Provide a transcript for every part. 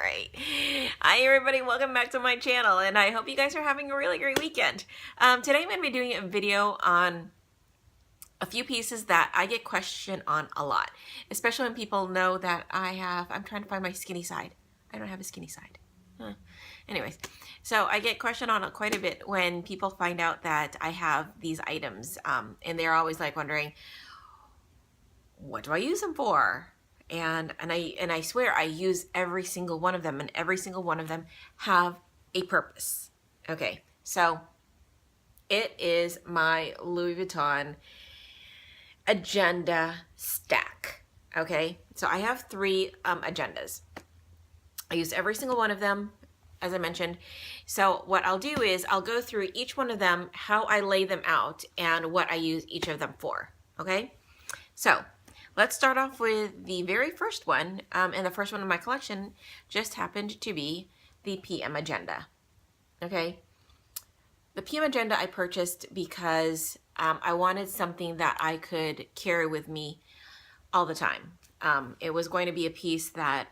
right. Hi, everybody. Welcome back to my channel, and I hope you guys are having a really great weekend. Today, I'm going to be doing a video on a few pieces that I get questioned on a lot, especially when people know that I'm trying to find my skinny side. I don't have a skinny side. Anyways, so I get questioned on it quite a bit when people find out that I have these items, and they're always like wondering, what do I use them for? And I swear I use every single one of them, and every single one of them have a purpose. Okay, so it is my Louis Vuitton agenda stack. Okay, so I have 3 agendas. I use every single one of them, as I mentioned. So what I'll do is I'll go through each one of them, how I lay them out, and what I use each of them for. Okay, so let's start off with the very first one, and the first one in my collection just happened to be the PM agenda. Okay, the PM agenda I purchased because I wanted something that I could carry with me all the time. It was going to be a piece that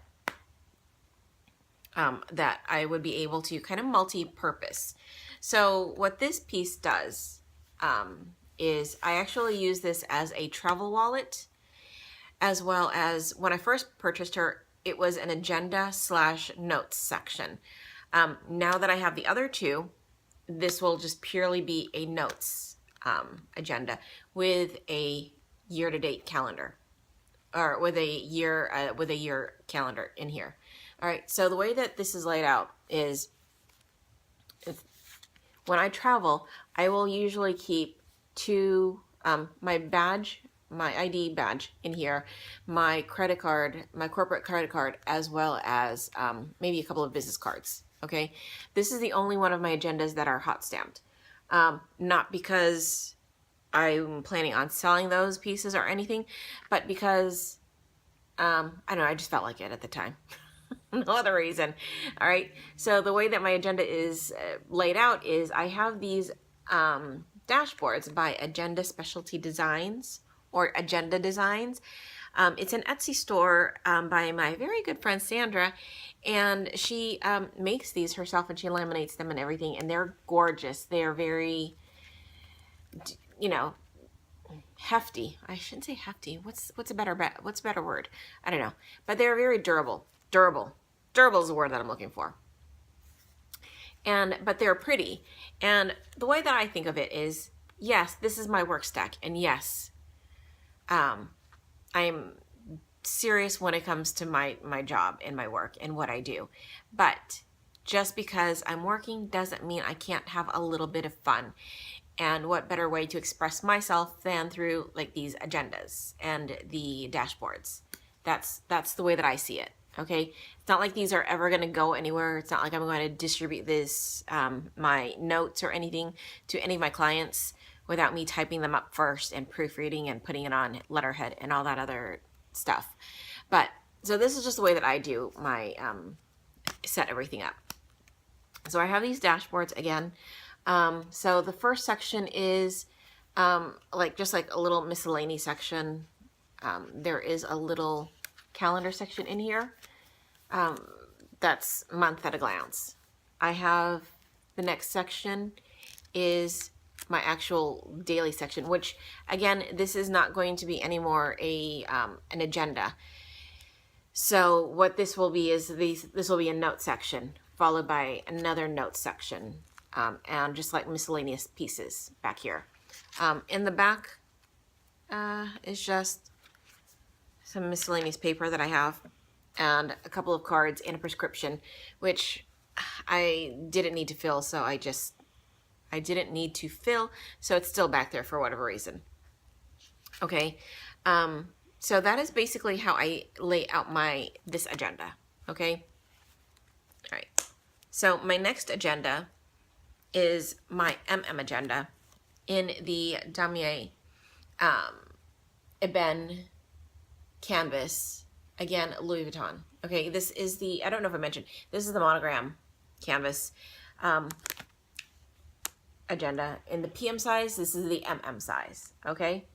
that I would be able to kind of multi-purpose. So what this piece does is I actually use this as a travel wallet, as well as when I first purchased her, it was an agenda / notes section. Now that I have the other 2, this will just purely be a notes agenda with a year-to-date calendar, or with a year calendar in here. All right, so the way that this is laid out is, when I travel, I will usually keep 2, my badge, my ID badge in here, my credit card, my corporate credit card, as well as maybe a couple of business cards. Okay, this is the only one of my agendas that are hot stamped. Not because I'm planning on selling those pieces or anything, but because I don't know, I just felt like it at the time. No other reason. All right, so the way that my agenda is laid out is I have these dashboards by Agenda Specialty Designs, or Agenda Designs. It's an Etsy store by my very good friend Sandra, and she makes these herself, and she laminates them and everything, and they're gorgeous. They're very, you know, hefty. I shouldn't say hefty. What's a better word? I don't know. But they're very durable. Durable is the word that I'm looking for. But they're pretty. And the way that I think of it is, yes, this is my work stack, and yes, I'm serious when it comes to my job and my work and what I do. But just because I'm working doesn't mean I can't have a little bit of fun. And what better way to express myself than through like these agendas and the dashboards? That's the way that I see it. Okay, it's not like these are ever going to go anywhere. It's not like I'm going to distribute this, my notes or anything, to any of my clients without me typing them up first and proofreading and putting it on letterhead and all that other stuff. But so this is just the way that I do my set everything up. So I have these dashboards again. So the first section is just like a little miscellany section. There is a little calendar section in here. That's month at a glance. I have the next section is my actual daily section, which again, this is not going to be anymore an agenda. So what this will be is this will be a note section followed by another note section, and just like miscellaneous pieces back here. In the back is just some miscellaneous paper that I have, and a couple of cards and a prescription, which I didn't need to fill, so I didn't need to fill, so it's still back there for whatever reason. Okay, so that is basically how I lay out this agenda. Okay, all right. So my next agenda is my agenda in the Damier Ebene canvas. Again, Louis Vuitton. Okay, this is I don't know if I mentioned, this is the Monogram canvas agenda. In the PM size, this is the size. Okay,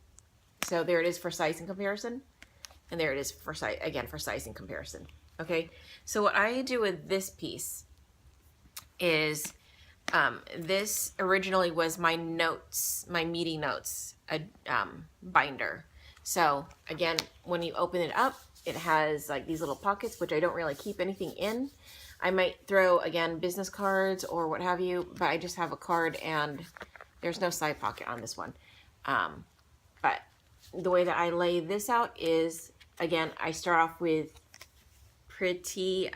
so there it is for size and comparison, and there it is for size, again, for size and comparison. Okay, so what I do with this piece is this originally was my notes, my meeting notes binder. So again, when you open it up, it has like these little pockets, which I don't really keep anything in. I might throw, again, business cards or what have you, but I just have a card and there's no side pocket on this one. But the way that I lay this out is, again, I start off with pretty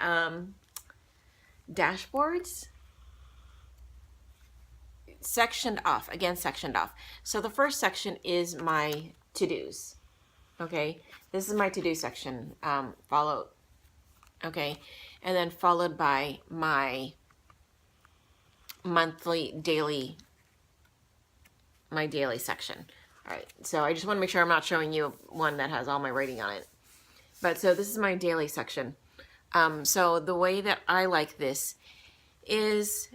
dashboards sectioned off, again, sectioned off. So the first section is my to-dos. Okay, this is my to-do section, followed, okay, and then followed by my monthly, daily, my daily section. All right, so I just want to make sure I'm not showing you one that has all my writing on it. But so this is my daily section. So the way that I like this is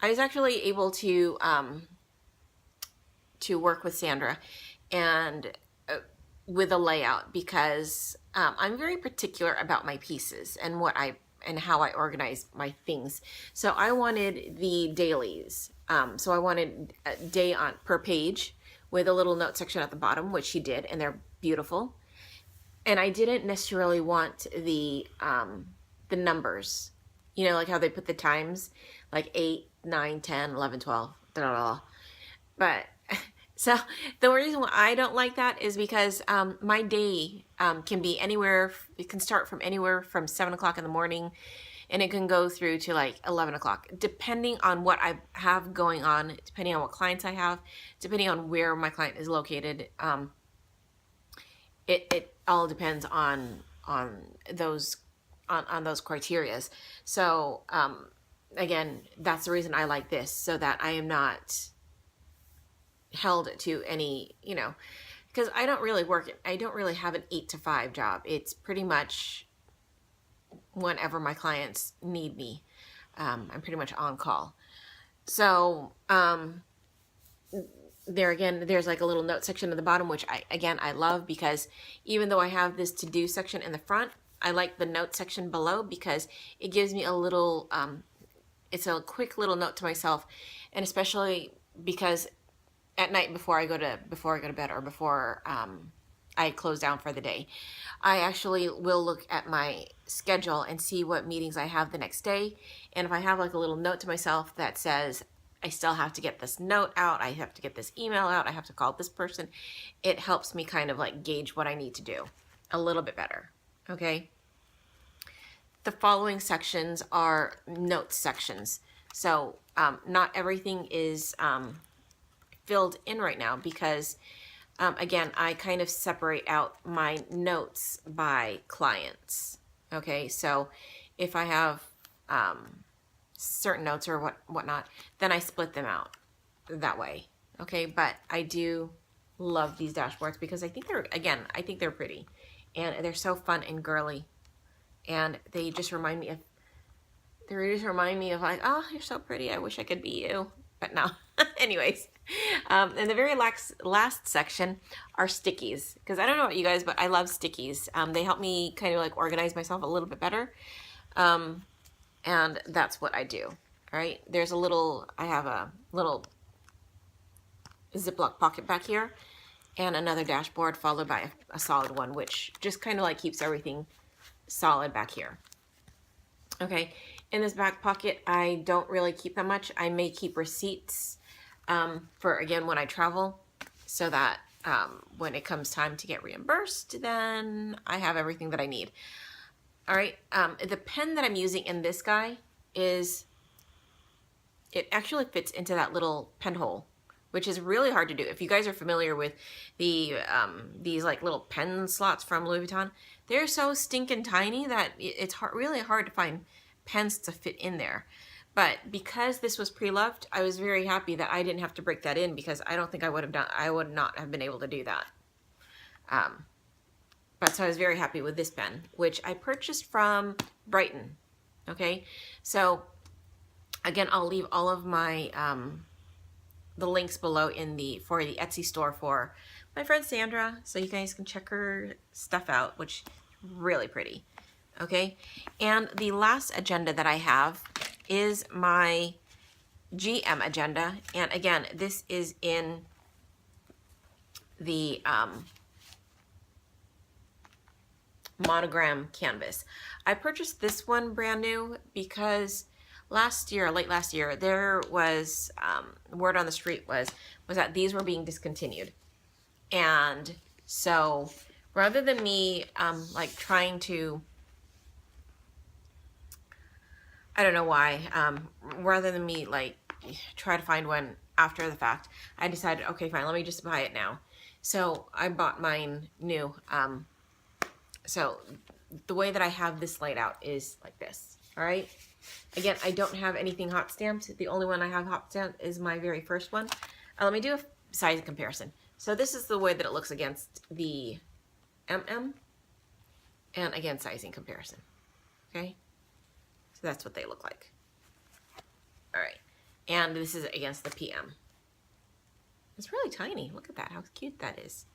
I was actually able to work with Sandra and with a layout because I'm very particular about my pieces and how I organize my things. So I wanted the dailies. So I wanted a day on per page with a little note section at the bottom, which she did, and they're beautiful. And I didn't necessarily want the numbers, you know, like how they put the times, like 8, 9, 10, 11, 12, blah, blah, blah. But so the reason why I don't like that is because my day can be anywhere. It can start from anywhere from 7 o'clock in the morning, and it can go through to like 11 o'clock, depending on what I have going on, depending on what clients I have, depending on where my client is located. It all depends on those criterias. So again, that's the reason I like this, so that I am not held to any, you know, because I don't really have an 8 to 5 job. It's pretty much whenever my clients need me. I'm pretty much on call. So there again, there's like a little note section at the bottom, which I love, because even though I have this to-do section in the front, I like the note section below because it gives me a little, it's a quick little note to myself, and especially because at night before I go to bed, or before I close down for the day, I actually will look at my schedule and see what meetings I have the next day. And if I have like a little note to myself that says, I still have to get this note out, I have to get this email out, I have to call this person, it helps me kind of like gauge what I need to do a little bit better. Okay. The following sections are note sections. So not everything is filled in right now because again, I kind of separate out my notes by clients. Okay, so if I have certain notes or whatnot, then I split them out that way. Okay, but I do love these dashboards because I think they're pretty, and they're so fun and girly, and they just remind me of like, oh, you're so pretty, I wish I could be you. But no. Anyways, and the very last section are stickies, because I don't know about you guys, but I love stickies. They help me kind of like organize myself a little bit better, and that's what I do. All right, I have a little Ziploc pocket back here, and another dashboard followed by a solid one, which just kind of like keeps everything solid back here. Okay, in this back pocket, I don't really keep that much. I may keep receipts for, again, when I travel, so that when it comes time to get reimbursed, then I have everything that I need. All right, the pen that I'm using in this guy it actually fits into that little pen hole, which is really hard to do. If you guys are familiar with these like little pen slots from Louis Vuitton, they're so stinking tiny that it's really hard to find pens to fit in there. But because this was pre-loved, I was very happy that I didn't have to break that in, because I don't think I would not have been able to do that. But so I was very happy with this pen, which I purchased from Brighton. Okay, so again, I'll leave all of my the links below for the Etsy store for my friend Sandra, so you guys can check her stuff out, which is really pretty. Okay, and the last agenda that I have is my GM agenda, and again, this is in the Monogram canvas. I purchased this one brand new because last year, late last year, there was word on the street was that these were being discontinued, and so rather than me like trying to, I don't know why, rather than me like try to find one after the fact, I decided, okay, fine, let me just buy it now. So I bought mine new. So the way that I have this laid out is like this, all right? Again, I don't have anything hot stamped. The only one I have hot stamped is my very first one. Let me do a size comparison. So this is the way that it looks against the MM, and again, sizing comparison, okay? So that's what they look like. All right, and this is against the PM. It's really tiny. Look at that, how cute that is.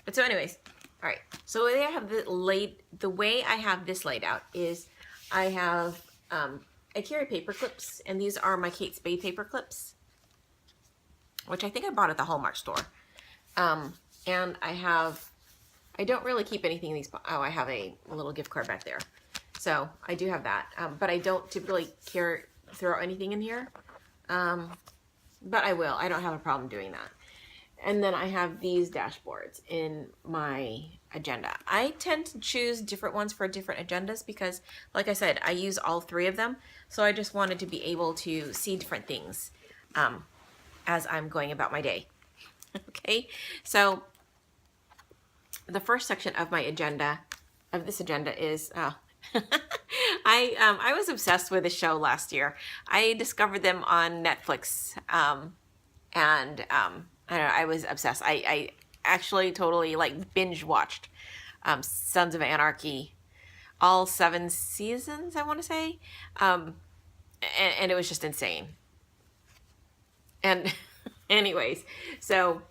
But so anyways, all right, so the way I have this laid out is I have, I carry paper clips, and these are my Kate Spade paper clips, which I think I bought at the Hallmark store. And I don't really keep anything in these, oh, I have a little gift card back there. So I do have that, but I don't typically throw anything in here, but I will. I don't have a problem doing that. And then I have these dashboards in my agenda. I tend to choose different ones for different agendas because, like I said, I use all three of them. So I just wanted to be able to see different things as I'm going about my day. Okay, so the first section of my agenda, of this agenda is, I was obsessed with a show last year. I discovered them on Netflix, and I don't know, I was obsessed. I actually totally like binge watched Sons of Anarchy, all 7 seasons, I want to say, and it was just insane. And anyways, so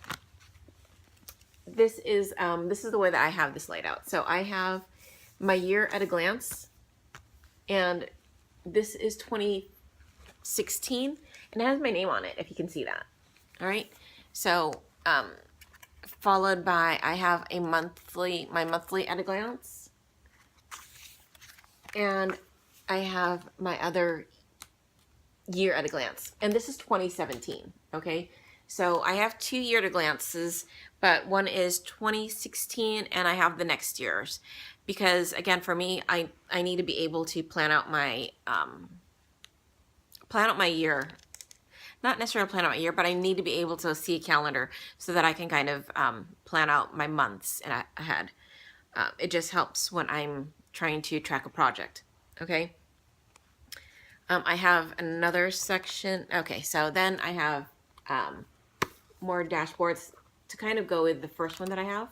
this is the way that I have this laid out. So I have my year at a glance, and this is 2016, and it has my name on it, if you can see that. All right. So, followed by, I have my monthly at a glance, and I have my other year at a glance, and this is 2017, okay? So I have 2 year at a glances, but one is 2016, and I have the next year's, because again, for me, I need to be able to plan out my year. Not necessarily plan out my year, but I need to be able to see a calendar so that I can kind of plan out my months ahead. It just helps when I'm trying to track a project, okay? I have another section. Okay, so then I have more dashboards to kind of go with the first one that I have,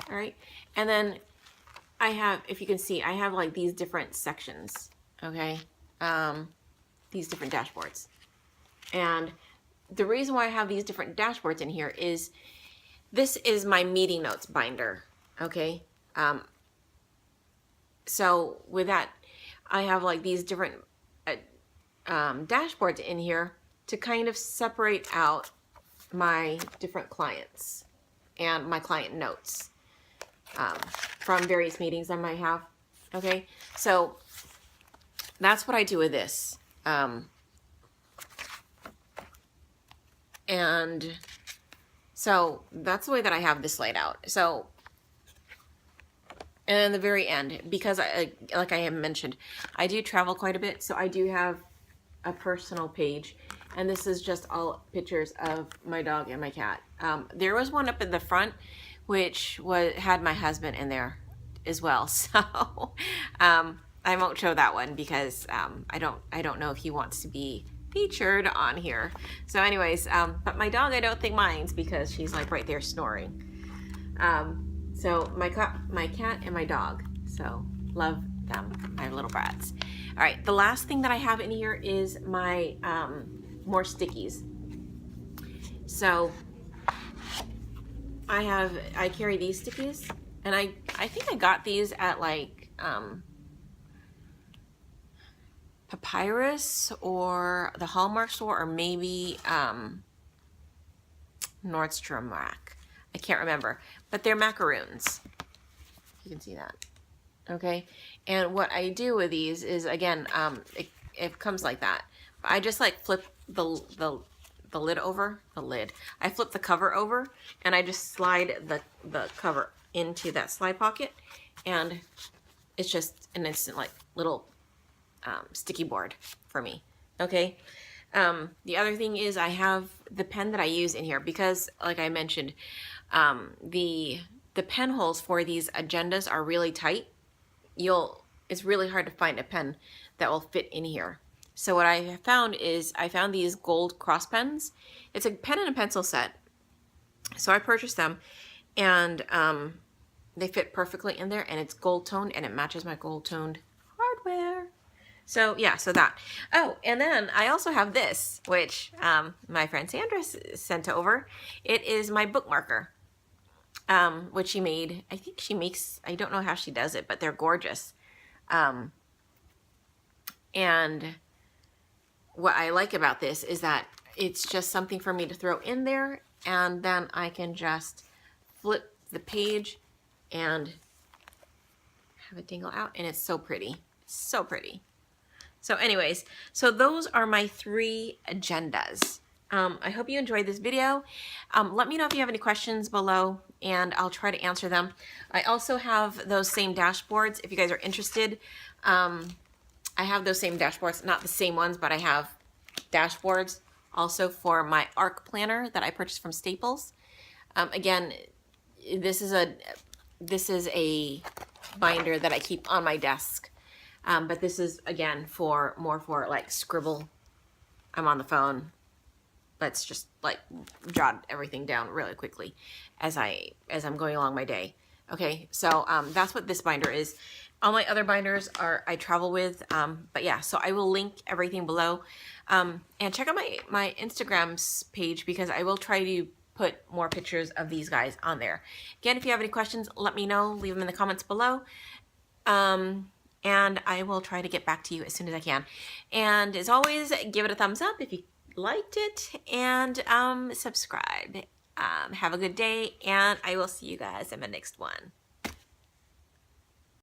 all right? And then I have, if you can see, I have like these different sections, okay? These different dashboards. And the reason why I have these different dashboards in here is this is my meeting notes binder, okay? So with that, I have like these different dashboards in here to kind of separate out my different clients and my client notes from various meetings I might have, okay? So that's what I do with this. And so that's the way that I have this laid out. So, and then the very end, because like I have mentioned, I do travel quite a bit, so I do have a personal page, and this is just all pictures of my dog and my cat. There was one up in the front, which had my husband in there as well. So I won't show that one because I don't know if he wants to be featured on here. So anyways, but my dog I don't think minds because she's like right there snoring. So my cat and my dog. So love them, my little brats. All right, the last thing that I have in here is my more stickies. So I carry these stickies, and I think I got these at like Papyrus or the Hallmark store, or maybe Nordstrom Rack. I can't remember, but they're macaroons. You can see that. Okay, and what I do with these is, again, it comes like that. I just like flip the lid over, I flip the cover over, and I just slide the cover into that slide pocket, and it's just an instant, like, little sticky board for me. Okay. The other thing is I have the pen that I use in here because, like I mentioned, the pen holes for these agendas are really tight. It's really hard to find a pen that will fit in here. So what I found is I found these gold cross pens. It's a pen and a pencil set. So I purchased them, and they fit perfectly in there, and it's gold toned, and it matches my gold toned hardware. So yeah, so that. Oh, and then I also have this, which my friend Sandra sent over. It is my bookmarker, which she made. I think she makes, I don't know how she does it, but they're gorgeous. And what I like about this is that it's just something for me to throw in there, and then I can just flip the page and have it dangle out, and it's so pretty. So pretty. So anyways, so those are my 3 agendas. I hope you enjoyed this video. Let me know if you have any questions below, and I'll try to answer them. I also have those same dashboards if you guys are interested. I have those same dashboards, not the same ones, but I have dashboards also for my ARC planner that I purchased from Staples. Again, this is a binder that I keep on my desk. But this is, again, more for like scribble. I'm on the phone. Let's just like jot everything down really quickly as I'm going along my day. Okay, so that's what this binder is. All my other binders I travel with. But yeah, so I will link everything below. And check out my Instagram's page, because I will try to put more pictures of these guys on there. Again, if you have any questions, let me know. Leave them in the comments below. And I will try to get back to you as soon as I can. And as always, give it a thumbs up if you liked it, and subscribe. Have a good day, and I will see you guys in the next one.